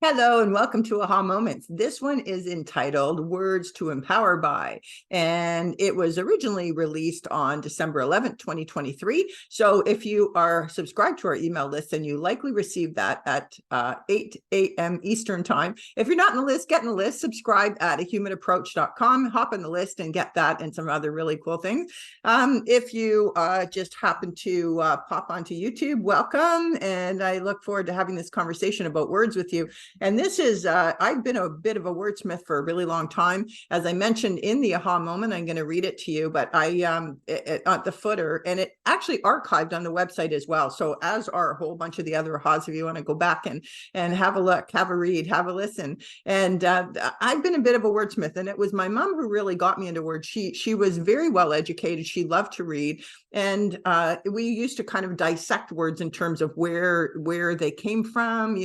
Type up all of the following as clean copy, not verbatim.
Hello and welcome to Aha Moments. This one is entitled Words to Empower By, and it was originally released on December 11th, 2023. So if you are subscribed to our email list, then you likely received that at 8 a.m. Eastern time. If you're not in the list, get in the list, subscribe at ahumidapproach.com, hop in the list and get that and some other really cool things. If you just happen to pop onto YouTube, welcome. And I look forward to having this conversation about words with you. And this is, I've been a bit of a wordsmith for a really long time. As I mentioned in the aha moment, I'm going to read it to you, but at the footer, and it actually archived on the website as well. So as are a whole bunch of the other ahas, if you want to go back and have a look, have a read, have a listen. And I've been a bit of a wordsmith, and it was my mom who really got me into words. She was very well educated. She loved to read. And we used to kind of dissect words in terms of where they came from,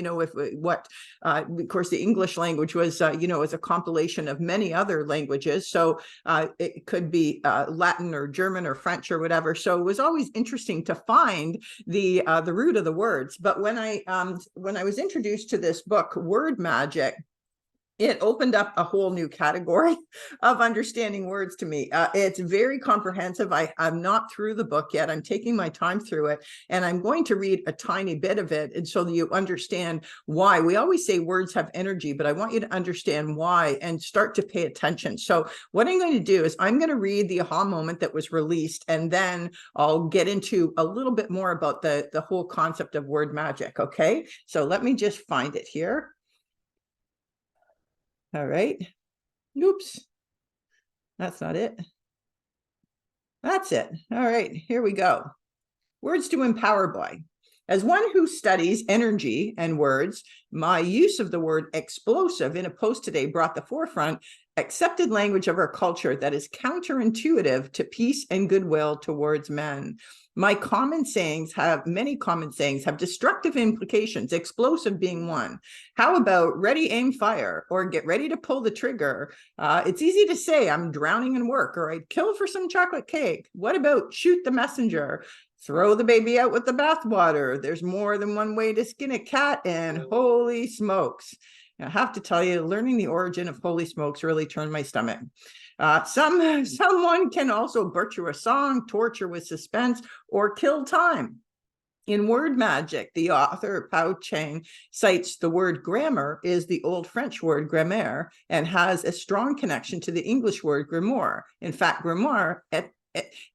of course, the English language was, is a compilation of many other languages. So it could be Latin or German or French or whatever. So it was always interesting to find the root of the words. But when I was introduced to this book, Word Magic, it opened up a whole new category of understanding words to me. It's very comprehensive. I'm not through the book yet. I'm taking my time through it, and I'm going to read a tiny bit of it, and so that you understand why. We always say words have energy, but I want you to understand why and start to pay attention. So what I'm going to do is I'm going to read the aha moment that was released, and then I'll get into a little bit more about the whole concept of word magic. Okay, so let me just find it here. All right. Oops. That's not it. That's it. All right, here we go. Words to empower by. As one who studies energy and words, my use of the word explosive in a post today brought the forefront accepted language of our culture that is counterintuitive to peace and goodwill towards men. Many common sayings have destructive implications, explosive being one. How about ready, aim, fire, or get ready to pull the trigger? It's easy to say I'm drowning in work, or I'd kill for some chocolate cake. What about shoot the messenger? Throw the baby out with the bathwater. There's more than one way to skin a cat, and holy smokes. I have to tell you, learning the origin of holy smokes really turned my stomach. Someone can also butcher a song, torture with suspense, or kill time. In Word Magic, the author Pao Cheng cites the word grammar is the old French word grammaire and has a strong connection to the English word grimoire. In fact, grimoire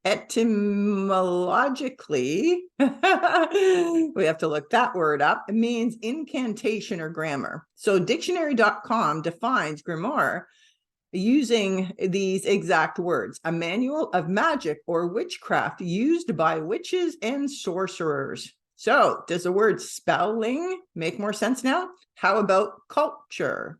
etymologically, we have to look that word up, it means incantation or grammar. So dictionary.com defines grimoire using these exact words: a manual of magic or witchcraft used by witches and sorcerers. So does the word spelling make more sense now? How about culture?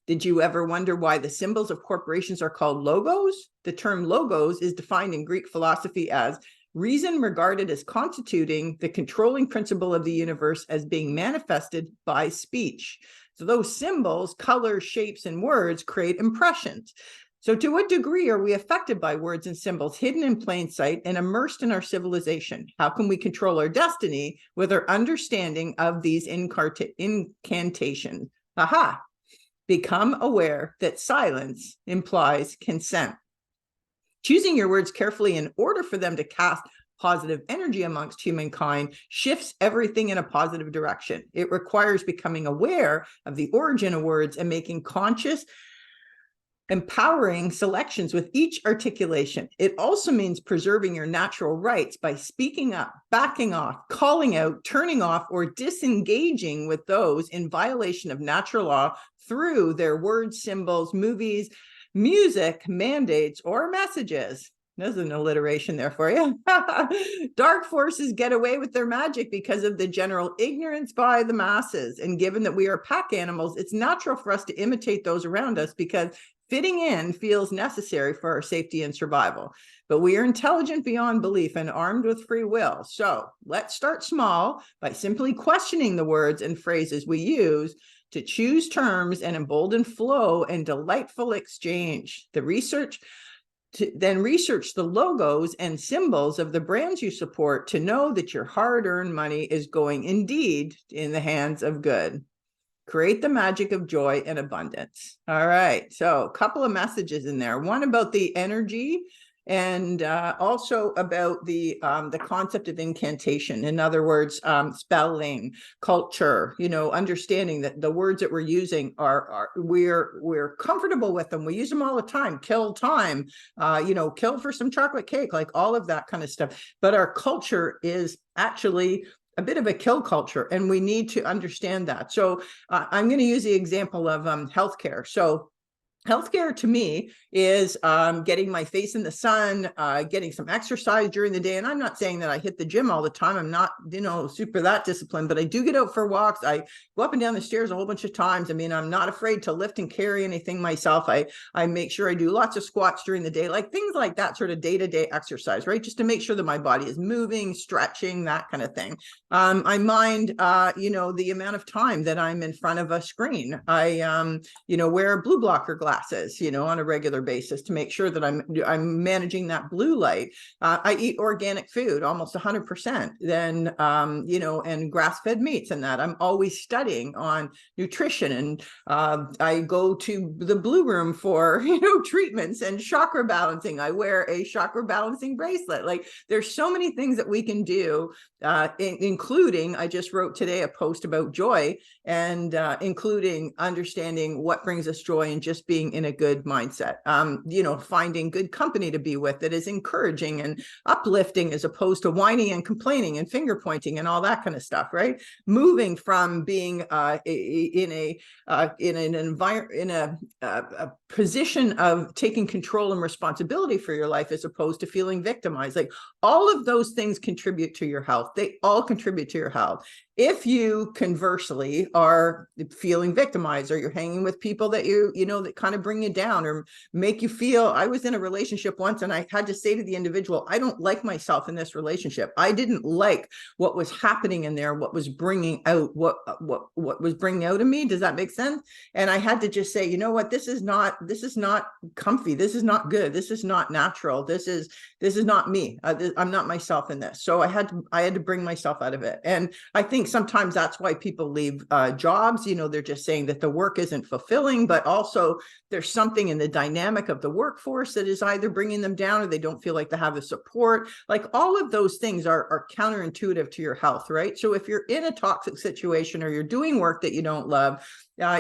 Did you ever wonder why the symbols of corporations are called logos? The term logos is defined in Greek philosophy as reason regarded as constituting the controlling principle of the universe as being manifested by speech. So those symbols, colors, shapes, and words create impressions. So to what degree are we affected by words and symbols hidden in plain sight and immersed in our civilization? How can we control our destiny with our understanding of these incantations? Aha! Become aware that silence implies consent. Choosing your words carefully in order for them to cast positive energy amongst humankind shifts everything in a positive direction. It requires becoming aware of the origin of words and making conscious, empowering selections with each articulation. It also means preserving your natural rights by speaking up, backing off, calling out, turning off, or disengaging with those in violation of natural law through their words, symbols, movies, music, mandates, or messages. There's an alliteration there for you. Dark forces get away with their magic because of the general ignorance by the masses. And given that we are pack animals, it's natural for us to imitate those around us because fitting in feels necessary for our safety and survival. But we are intelligent beyond belief and armed with free will. So let's start small by simply questioning the words and phrases we use to choose terms and embolden flow and delightful exchange. Then research the logos and symbols of the brands you support to know that your hard-earned money is going indeed in the hands of good. Create the magic of joy and abundance. All right. So a couple of messages in there. One about the energy, and also about the concept of incantation. In other words, spelling, culture, understanding that the words that we're using we're comfortable with them. We use them all the time. Kill time, kill for some chocolate cake, like all of that kind of stuff. But our culture is actually a bit of a kill culture, and we need to understand that. So I'm going to use the example of healthcare. So healthcare to me is getting my face in the sun, getting some exercise during the day. And I'm not saying that I hit the gym all the time. I'm not, super that disciplined, but I do get out for walks. I go up and down the stairs a whole bunch of times. I mean, I'm not afraid to lift and carry anything myself. I make sure I do lots of squats during the day, like things like that, sort of day-to-day exercise, right? Just to make sure that my body is moving, stretching, that kind of thing. I mind, the amount of time that I'm in front of a screen. I, wear blue blocker glasses, on a regular basis to make sure that I'm managing that blue light. I eat organic food, almost 100%. Then, and grass-fed meats and that. I'm always studying on nutrition, and I go to the Blue Room for, treatments and chakra balancing. I wear a chakra balancing bracelet. Like, there's so many things that we can do, including, I just wrote today a post about joy, and including understanding what brings us joy and just being in a good mindset. Finding good company to be with that is encouraging and uplifting, as opposed to whining and complaining and finger pointing and all that kind of stuff, right? Moving from being in an environment, in a position of taking control and responsibility for your life, as opposed to feeling victimized. Like, all of those things contribute to your health. They all contribute to your health. If you conversely are feeling victimized, or you're hanging with people that that kind of bring you down or make you feel, I was in a relationship once and I had to say to the individual, I don't like myself in this relationship. I didn't like what was happening in there, what was bringing out, what was bringing out of me. Does that make sense? And I had to just say, you know what, this is not comfy. This is not good. This is not natural. This is not me. I'm not myself in this. So I had to bring myself out of it. And I think sometimes that's why people leave jobs. They're just saying that the work isn't fulfilling, but also there's something in the dynamic of the workforce that is either bringing them down, or they don't feel like they have the support. Like, all of those things are counterintuitive to your health, right? So if you're in a toxic situation, or you're doing work that you don't love,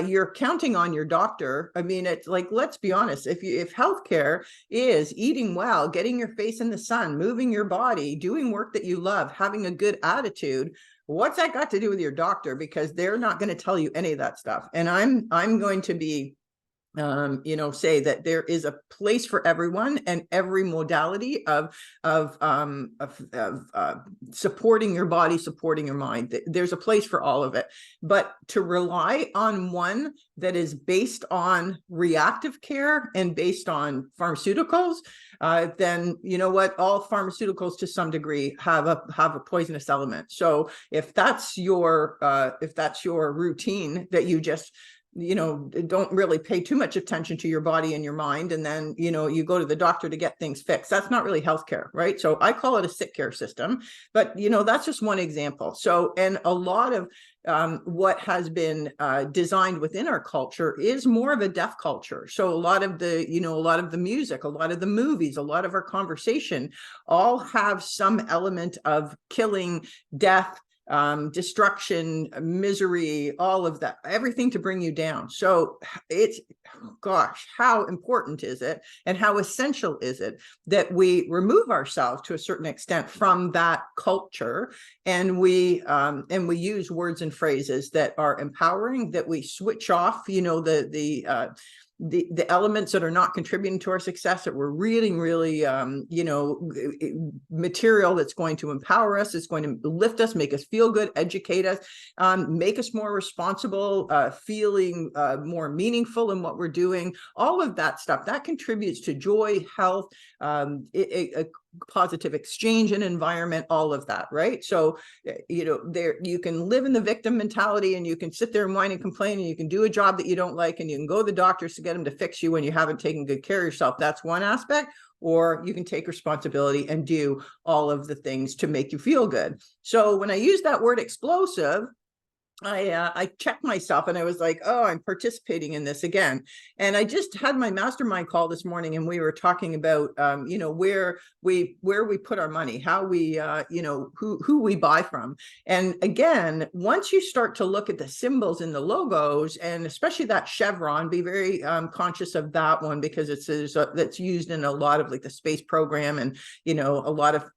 you're counting on your doctor. I mean, it's like, let's be honest, if healthcare is eating well, getting your face in the sun, moving your body, doing work that you love, having a good attitude, what's that got to do with your doctor? Because they're not going to tell you any of that stuff. And I'm going to be say that there is a place for everyone, and every modality of supporting your body, supporting your mind. There's a place for all of it. But to rely on one that is based on reactive care and based on pharmaceuticals, then all pharmaceuticals to some degree have a poisonous element. So if that's your routine, that you just don't really pay too much attention to your body and your mind, and then you go to the doctor to get things fixed, that's not really healthcare, right? So I call it a sick care system, but that's just one example. So, and a lot of what has been designed within our culture is more of a death culture. So a lot of the music, a lot of the movies, a lot of our conversation all have some element of killing, death, destruction, misery, all of that, everything to bring you down. So it's, gosh, how important is it, and how essential is it that we remove ourselves to a certain extent from that culture, and we use words and phrases that are empowering, that we switch off, the elements that are not contributing to our success, that we're reading really, material that's going to empower us, it's going to lift us, make us feel good, educate us, make us more responsible, feeling more meaningful in what we're doing. All of that stuff that contributes to joy, health, a positive exchange and environment, all of that, right? So, there you can live in the victim mentality, and you can sit there and whine and complain, and you can do a job that you don't like, and you can go to the doctors to get them to fix you when you haven't taken good care of yourself. That's one aspect. Or you can take responsibility and do all of the things to make you feel good. So when I use that word explosive, I checked myself and I was like, oh, I'm participating in this again. And I just had my mastermind call this morning, and we were talking about, where we put our money, how we, who we buy from. And again, once you start to look at the symbols in the logos, and especially that chevron, be very conscious of that one, because that's used in a lot of like the space program, and a lot of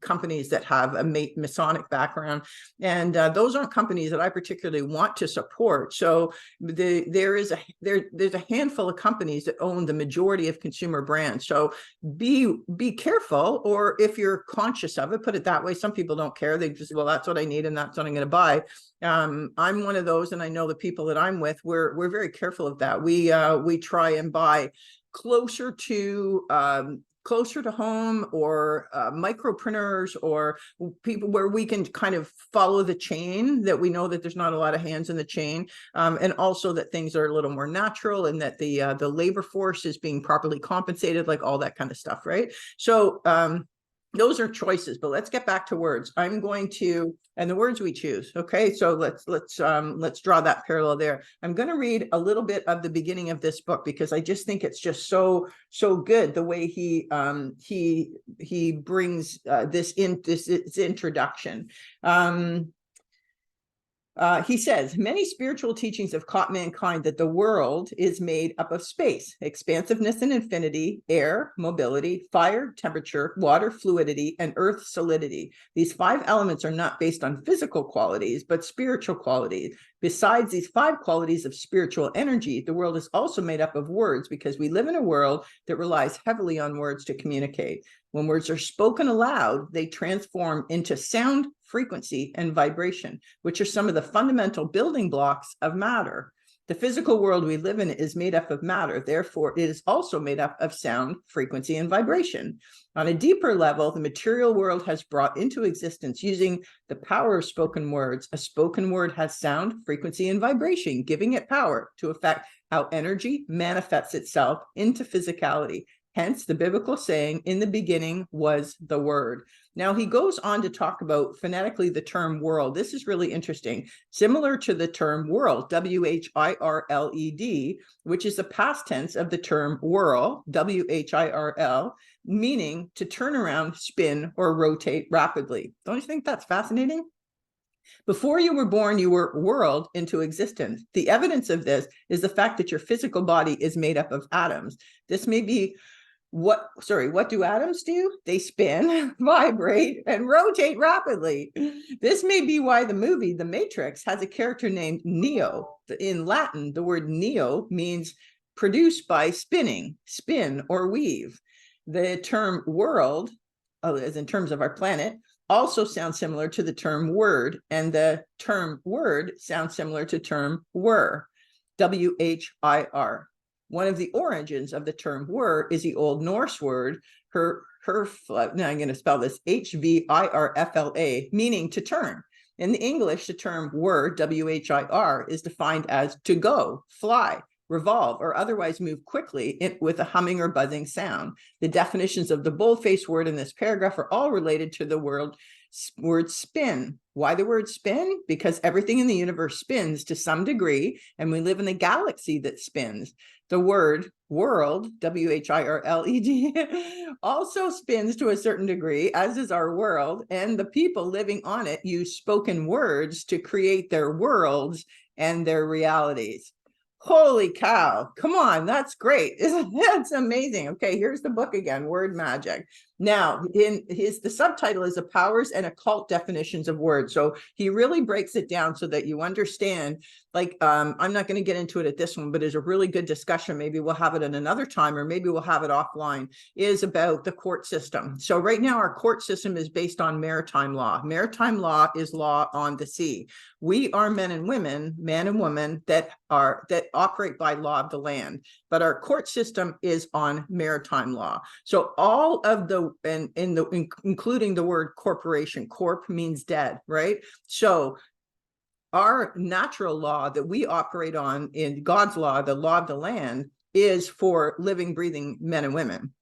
companies that have a Masonic background, and those aren't companies that I particularly want to support. So there's a handful of companies that own the majority of consumer brands. So be careful, or if you're conscious of it, put it that way. Some people don't care. They just, well, that's what I need and that's what I'm going to buy. I'm one of those, and I know the people that I'm with, we're very careful of that. We try and buy closer to home, or micropreneurs, or people where we can kind of follow the chain, that we know that there's not a lot of hands in the chain, and also that things are a little more natural, and that the labor force is being properly compensated, like all that kind of stuff, right? So those are choices, but let's get back to words. I'm going to, and the words we choose. Okay, so let's draw that parallel there. I'm going to read a little bit of the beginning of this book, because I just think it's just so good, the way he brings this introduction. He says, many spiritual teachings have taught mankind that the world is made up of space, expansiveness and infinity, air, mobility, fire, temperature, water, fluidity, and earth, solidity. These 5 elements are not based on physical qualities, but spiritual qualities. Besides these 5 qualities of spiritual energy, the world is also made up of words, because we live in a world that relies heavily on words to communicate. When words are spoken aloud, they transform into sound, frequency, and vibration, which are some of the fundamental building blocks of matter. The physical world we live in is made up of matter. Therefore, it is also made up of sound, frequency, and vibration. On a deeper level, the material world has brought into existence, using the power of spoken words. A spoken word has sound, frequency, and vibration, giving it power to affect how energy manifests itself into physicality. Hence the biblical saying, in the beginning was the word. Now he goes on to talk about phonetically the term world. This is really interesting. Similar to the term world, W-H-I-R-L-E-D, which is the past tense of the term whirl, W-H-I-R-L, meaning to turn around, spin, or rotate rapidly. Don't you think that's fascinating? Before you were born, you were whirled into existence. The evidence of this is the fact that your physical body is made up of atoms. This may be what do atoms do? They spin, vibrate, and rotate rapidly. This may be why the movie The Matrix has a character named Neo. In Latin, the word neo means produced by spinning, spin, or weave. The term world, as in terms of our planet, also sounds similar to the term word, and the term word sounds similar to term whir, W-H-I-R. One of the origins of the term whir is the Old Norse word now I'm going to spell this, H-V-I-R-F-L-A, meaning to turn. In the English, the term whir, W-H-I-R, is defined as to go, fly, revolve, or otherwise move quickly with a humming or buzzing sound. The definitions of the boldface word in this paragraph are all related to the word spin. Why the word spin? Because everything in the universe spins to some degree, and we live in a galaxy that spins. The word world, W-H-I-R-L-E-D, also spins to a certain degree, as is our world, and the people living on it use spoken words to create their worlds and their realities. Holy cow. Come on. That's great. That's amazing. Okay, here's the book again, Word Magic. Now, the subtitle is The Powers and Occult Definitions of Words. So he really breaks it down so that you understand, like, I'm not going to get into it at this one, but it's a really good discussion. Maybe we'll have it at another time, or maybe we'll have it offline, is about the court system. So right now our court system is based on maritime law. Maritime law is law on the sea. We are men and women that operate by law of the land, but our court system is on maritime law. So all of the, including the word corporation, corp means dead, right? So our natural law that we operate on in God's law, the law of the land, is for living, breathing men and women.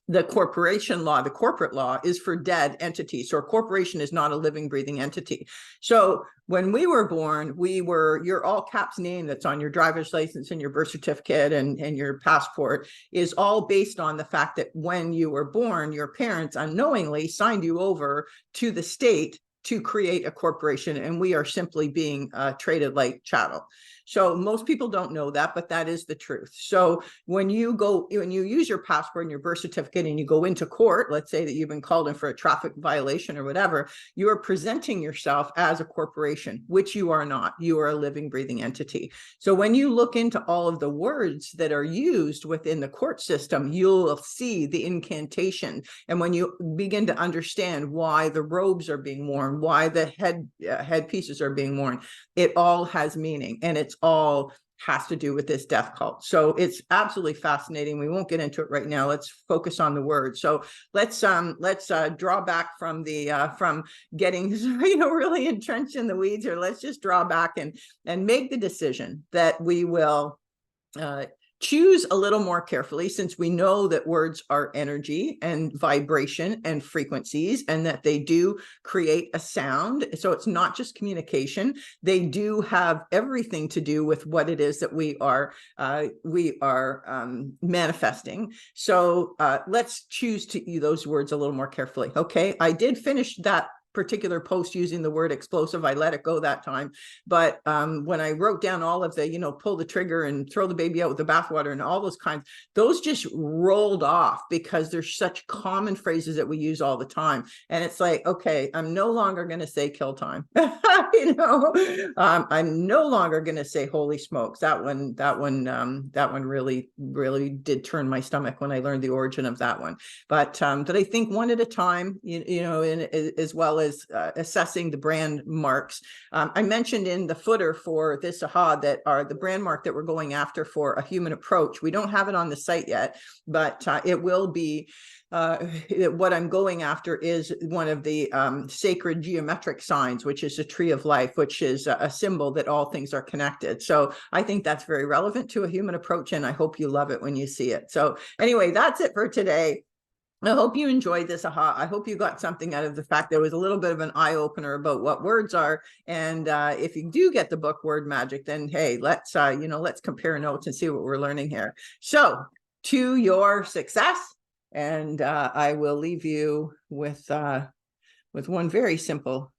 the corporation law, the corporate law, is for dead entities. So a corporation is not a living, breathing entity. So when we were born, your all caps name that's on your driver's license and your birth certificate and your passport is all based on the fact that when you were born, your parents unknowingly signed you over to the state to create a corporation, and we are simply being traded like chattel. So most people don't know that, but that is the truth. So when you use your passport and your birth certificate and you go into court, let's say that you've been called in for a traffic violation or whatever, you are presenting yourself as a corporation, which you are not. You are a living, breathing entity. So when you look into all of the words that are used within the court system, you'll see the incantation. And when you begin to understand why the robes are being worn, why the headpieces are being worn, it all has meaning, and it's all has to do with this death cult. So it's absolutely fascinating. We won't get into it right now. Let's focus on the word. So let's draw back from the from getting really entrenched in the weeds here. Let's just draw back and make the decision that we will choose a little more carefully, since we know that words are energy and vibration and frequencies, and that they do create a sound. So it's not just communication. They do have everything to do with what it is that we are manifesting. So let's choose to use those words a little more carefully. Okay, I did finish that particular post using the word explosive. I let it go that time. But when I wrote down all of the, pull the trigger and throw the baby out with the bathwater and all those kinds, those just rolled off because they're such common phrases that we use all the time. And it's like, okay, I'm no longer going to say kill time. I'm no longer going to say holy smokes. That one really, really did turn my stomach when I learned the origin of that one. But I think one at a time, as well as assessing the brand marks. I mentioned in the footer for this AHA that are the brand mark that we're going after for a human approach. We don't have it on the site yet, but it will be. What I'm going after is one of the sacred geometric signs, which is a tree of life, which is a symbol that all things are connected. So I think that's very relevant to a human approach, and I hope you love it when you see it. So anyway, that's it for today. I hope you enjoyed this AHA. I hope you got something out of the fact there was a little bit of an eye-opener about what words are. And if you do get the book Word Magic, then hey, let's compare notes and see what we're learning here. So to your success, and I will leave you with one very simple